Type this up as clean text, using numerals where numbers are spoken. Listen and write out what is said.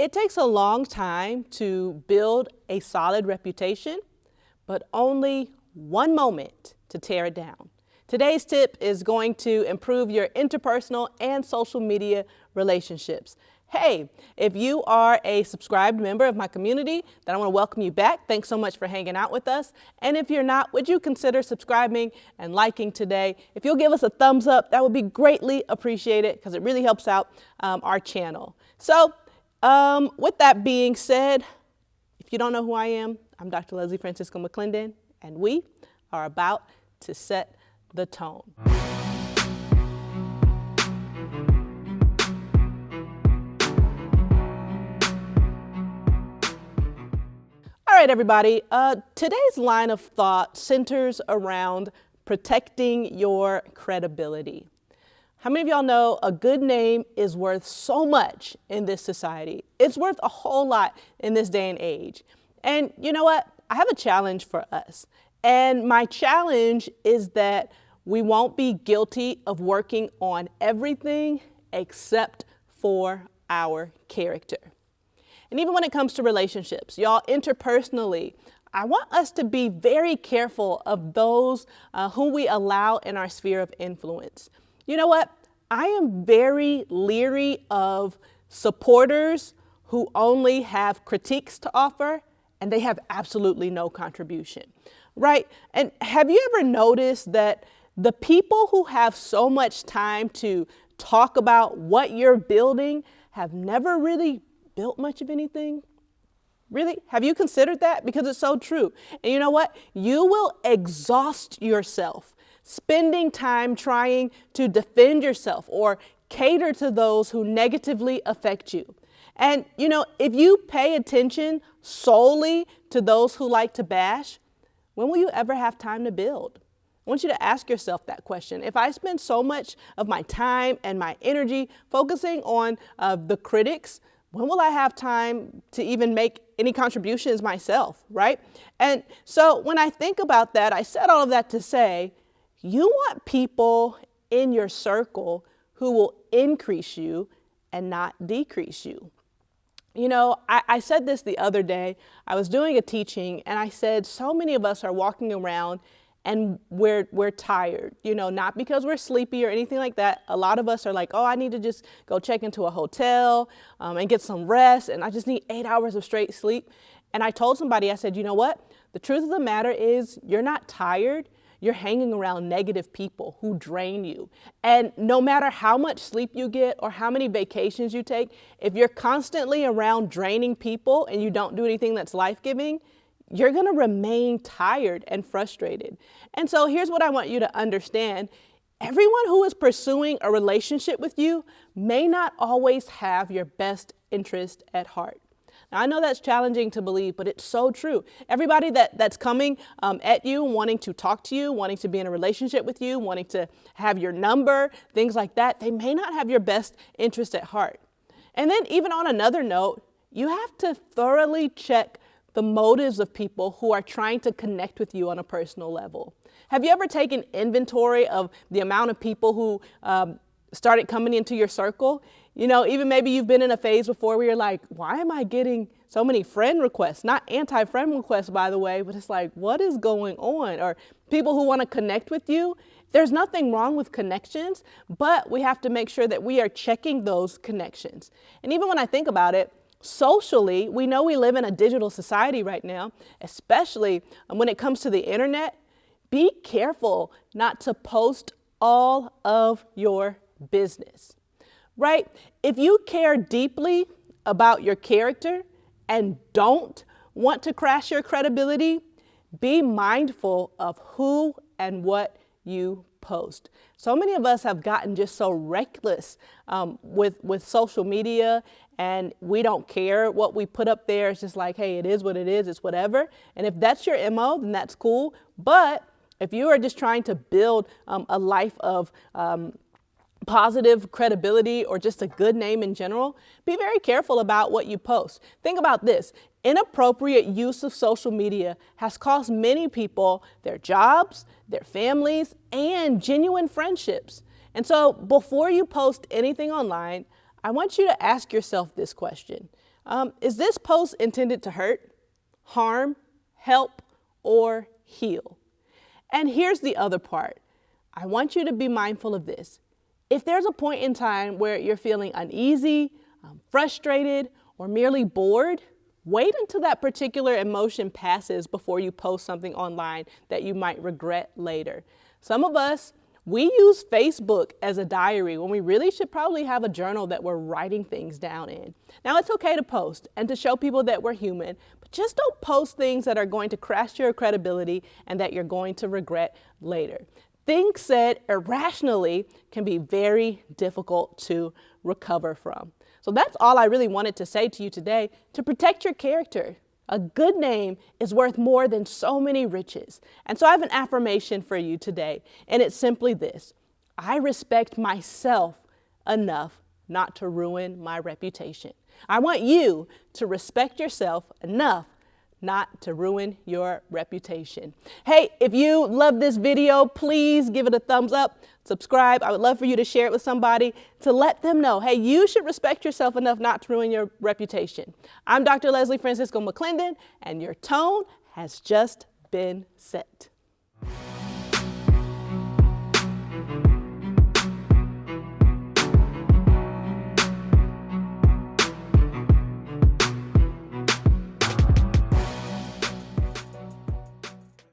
It takes a long time to build a solid reputation, but only one moment to tear it down. Today's tip is going to improve your interpersonal and social media relationships. Hey, if you are a subscribed member of my community, then I want to welcome you back. Thanks so much for hanging out with us. And if you're not, would you consider subscribing and liking today? If you'll give us a thumbs up, that would be greatly appreciated because it really helps out our channel. So with that being said, if you don't know who I am, I'm Dr. Leslie Francisco McClendon, and we are about to set the tone. All right, everybody, today's line of thought centers around protecting your credibility. How many of y'all know a good name is worth so much in this society? It's worth a whole lot in this day and age. And you know what? I have a challenge for us. And my challenge is that we won't be guilty of working on everything except for our character. And even when it comes to relationships, y'all, interpersonally, I want us to be very careful of those who we allow in our sphere of influence. You know what? I am very leery of supporters who only have critiques to offer and they have absolutely no contribution, right? And have you ever noticed that the people who have so much time to talk about what you're building have never really built much of anything? Really? Have you considered that? Because it's so true. And you know what? You will exhaust yourself spending time trying to defend yourself or cater to those who negatively affect you. And you know, if you pay attention solely to those who like to bash, when will you ever have time to build? I want you to ask yourself that question. If I spend so much of my time and my energy focusing on the critics, when will I have time to even make any contributions myself, right? And so when I think about that, I said all of that to say, you want people in your circle who will increase you and not decrease you. You know, I said this the other day. I was doing a teaching and I said, so many of us are walking around and we're tired, you know, not because we're sleepy or anything like that. A lot of us are like, oh, I need to just go check into a hotel and get some rest. And I just need 8 hours of straight sleep. And I told somebody, I said, you know what? The truth of the matter is you're not tired. You're hanging around negative people who drain you. And no matter how much sleep you get or how many vacations you take, if you're constantly around draining people and you don't do anything that's life-giving, you're gonna remain tired and frustrated. And so here's what I want you to understand. Everyone who is pursuing a relationship with you may not always have your best interest at heart. Now, I know that's challenging to believe, but it's so true. Everybody that's coming at you, wanting to talk to you, wanting to be in a relationship with you, wanting to have your number, things like that, they may not have your best interest at heart. And then even on another note, you have to thoroughly check the motives of people who are trying to connect with you on a personal level. Have you ever taken inventory of the amount of people who started coming into your circle? You know, even maybe you've been in a phase before where you're like, why am I getting so many friend requests? Not anti-friend requests, by the way, but it's like, what is going on? Or people who want to connect with you. There's nothing wrong with connections, but we have to make sure that we are checking those connections. And even when I think about it, socially, we know we live in a digital society right now, especially when it comes to the internet. Be careful not to post all of your business. Right? If you care deeply about your character and don't want to crash your credibility, be mindful of who and what you post. So many of us have gotten just so reckless with social media, and we don't care what we put up there. It's just like, hey, it is what it is. It's whatever. And if that's your MO, then that's cool. But if you are just trying to build a life of positive credibility or just a good name in general, be very careful about what you post. Think about this. Inappropriate use of social media has cost many people their jobs, their families, and genuine friendships. And so before you post anything online, I want you to ask yourself this question. Is this post intended to hurt, harm, help, or heal? And here's the other part. I want you to be mindful of this. If there's a point in time where you're feeling uneasy, frustrated, or merely bored, wait until that particular emotion passes before you post something online that you might regret later. Some of us, we use Facebook as a diary when we really should probably have a journal that we're writing things down in. Now, it's okay to post and to show people that we're human, but just don't post things that are going to crash your credibility and that you're going to regret later. Things said irrationally can be very difficult to recover from. So that's all I really wanted to say to you today. To protect your character, a good name is worth more than so many riches. And so I have an affirmation for you today, and it's simply this: I respect myself enough not to ruin my reputation. I want you to respect yourself enough not to ruin your reputation. Hey, if you love this video, please give it a thumbs up, subscribe. I would love for you to share it with somebody to let them know, hey, you should respect yourself enough not to ruin your reputation. I'm Dr. Leslie Francisco McClendon, and your tone has just been set.